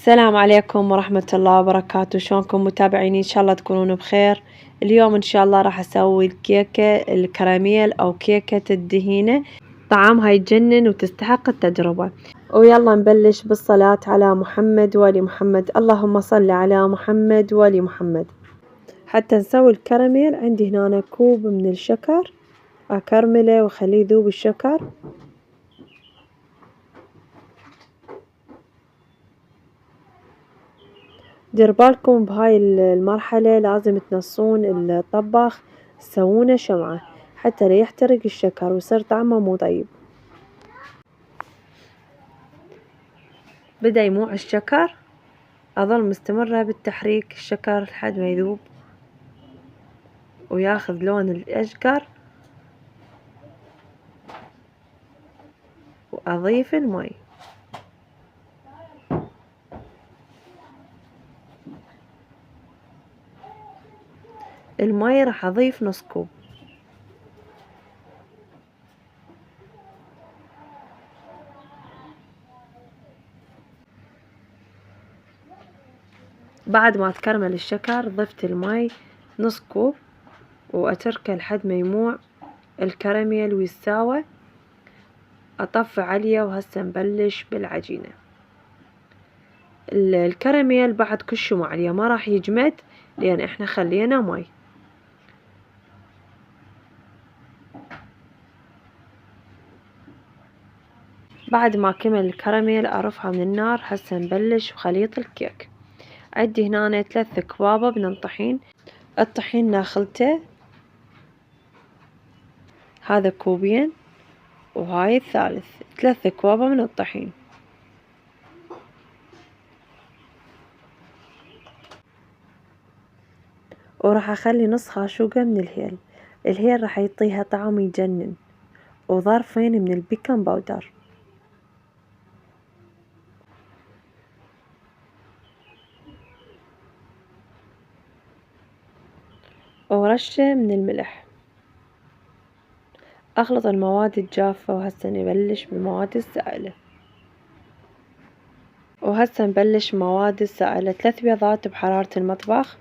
السلام عليكم ورحمة الله وبركاته. شلونكم متابعيني؟ إن شاء الله تكونون بخير. اليوم إن شاء الله راح أسوي الكيكة الكراميل أو كيكة الدهينة، طعمها يجنن وتستحق التجربة. ويلا نبلش بالصلاة على محمد وآل محمد. اللهم صل على محمد وآل محمد. حتى نسوي الكراميل عندي هنا كوب من الشكر، أكرمله وخليه يذوب الشكر. دير بالكم بهاي المرحلة لازم تنصون الطباخ تسوونه شمعة حتى لا يحترق الشكر ويصير طعمه مو طيب. بدأ يموع الشكر، أظل مستمرة بالتحريك الشكر لحد ما يذوب وياخذ لون الأشقر، وأضيف المي. المي راح أضيف نص كوب. بعد ما تكرمل الشكر ضفت المي نص كوب وأتركه لحد ما يموع الكراميل ويستوى. أطفي عليه وهسه نبلش بالعجينة. الكراميل بعد كشموا عليه ما راح يجمد لأن احنا خلينا مي. بعد ما كمل الكراميل أرفعه من النار. هسه نبلش بخليط الكيك. عندي هنا 3 كبابة من الطحين. الطحين ناخلته، هذا كوبين وهاي الثالث، 3 كبابة من الطحين. وراح أخلي نص خاشوقة من الهيل. الهيل راح يعطيها طعم يجنن، وظرفين من البيكنج باودر، ورشة من الملح. أخلط المواد الجافة وهسه نبلش بالمواد السائلة. وهسه نبلش مواد السائلة. 3 بيضات بحرارة المطبخ،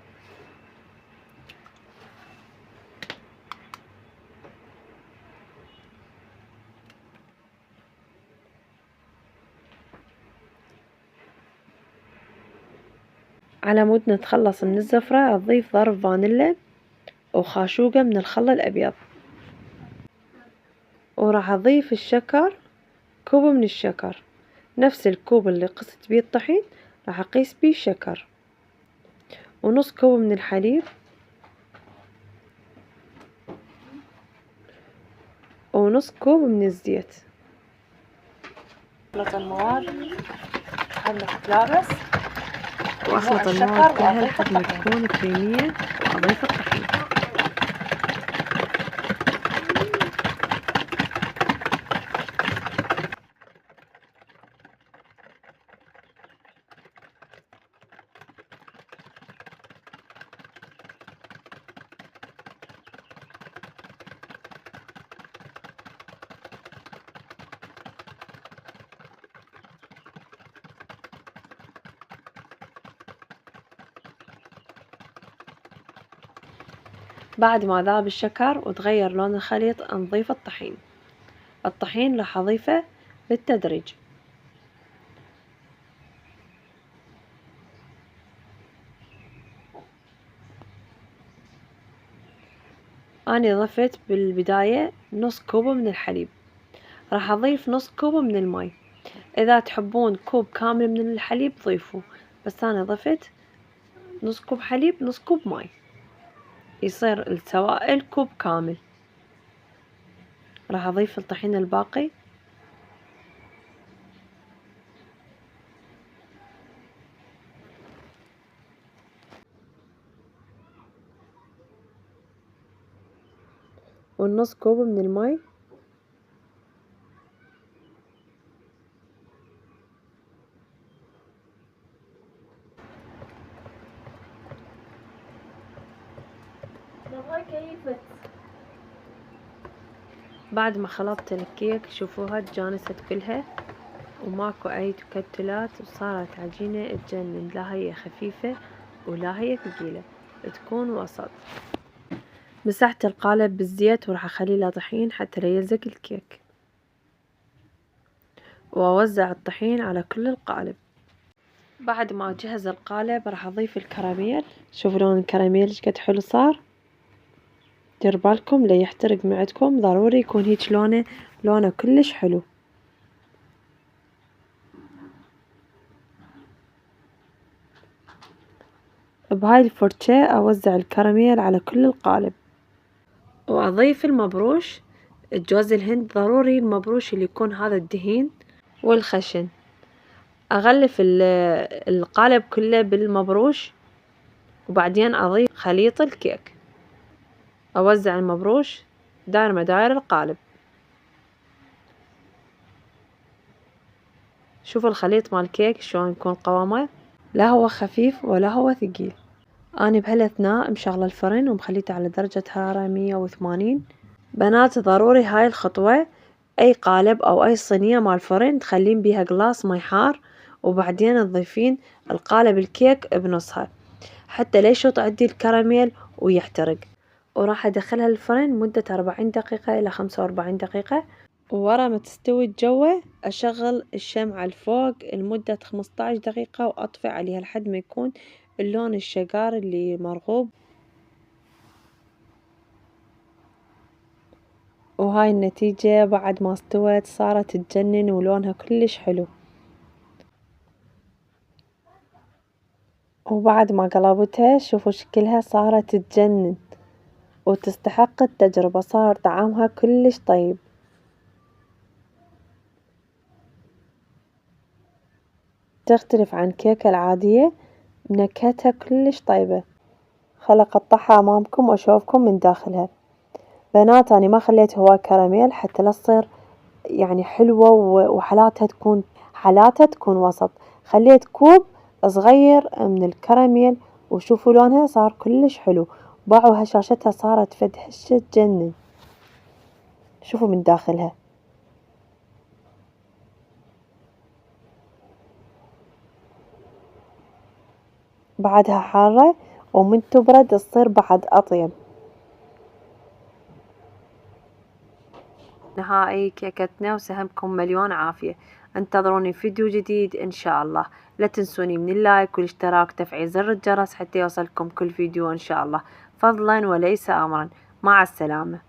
على مود نتخلص من الزفرة أضيف ضرب فانيلا وخاشوقة من الخل الأبيض. وراح أضيف الشكر، كوب من الشكر، نفس الكوب اللي قست بيه الطحين راح أقيس بيه الشكر، ونص كوب من الحليب، ونص كوب من الزيت. أخلط المواد لحد ما تتلابس، وأخلط المواد كلها لحد ما تكون كريمية، وأضيف الطحين. بعد ما ذاب الشكر وتغير لون الخليط نضيف الطحين. الطحين راح أضيفه بالتدريج. أنا ضفت بالبداية نص كوب من الحليب، راح أضيف نص كوب من الماء. إذا تحبون كوب كامل من الحليب ضيفوا، بس أنا ضفت نص كوب حليب نص كوب ماء، يصير السوائل كوب كامل. راح أضيف الطحين الباقي، والنص كوب من الماء. بعد ما خلطت الكيك شوفوها تجانست كلها وماكو أي تكتلات، وصارت عجينة تجنن، لا هي خفيفة ولا هي ثقيلة، تكون وسط. مسحت القالب بالزيت وراح أخليه له طحين حتى لا يلزق الكيك، وأوزع الطحين على كل القالب. بعد ما أجهز القالب راح أضيف الكراميل. شوفوا لون الكراميل ايش قد حلو صار. دير بالكم لا يحترق معدكم، ضروري يكون هيج لونه كلش حلو. بهاي الفرشاة أوزع الكراميل على كل القالب، وأضيف المبروش. جوز الهند ضروري المبروش اللي يكون هذا الدهين والخشن. أغلف القالب كله بالمبروش، وبعدين أضيف خليط الكيك. أوزع المبروش داير مداير القالب. شوفوا الخليط مال الكيك شلون يكون قوامه، لا هو خفيف ولا هو ثقيل. أنا بهالأثناء مشغلة الفرن ومخليته على درجة حرارة 180. بنات ضروري هاي الخطوة، أي قالب أو أي صينية مال فرن تخلين بيها قلاص مي حار، وبعدين تضيفين القالب الكيك بنصها حتى لا يشوط عندي الكراميل ويحترق. وراح أدخلها الفرن مدة 40 دقيقة إلى 45 دقيقة. وورا ما تستوي الجوة أشغل الشمعة الفوق لمدة 15 دقيقة وأطفي عليها لحد ما يكون اللون الشقار اللي مرغوب. وهاي النتيجة بعد ما استوت صارت تجنن ولونها كلش حلو. وبعد ما قلبتها شوفوا شكلها صارت تجنن وتستحق التجربة، صار طعمها كلش طيب. تختلف عن كيكة العادية، نكهتها كلش طيبة. خل أقطعها أمامكم وأشوفكم من داخلها. بنات أنا ما خليت هواي كراميل حتى لا تصير يعني حلوة حالاتها تكون وسط. خليت كوب صغير من الكراميل، وشوفوا لونها صار كلش حلو. باعوا هشاشتها صارت فد هشة تجنن. شوفوا من داخلها. بعدها حارة ومن تبرد تصير بعد أطيب. نهائي كيكتنا، وسهمكم مليون عافية. انتظروني فيديو جديد إن شاء الله. لا تنسوني من اللايك والاشتراك وتفعيل زر الجرس حتى يوصلكم كل فيديو إن شاء الله، فضلا وليس أمرا. مع السلامة.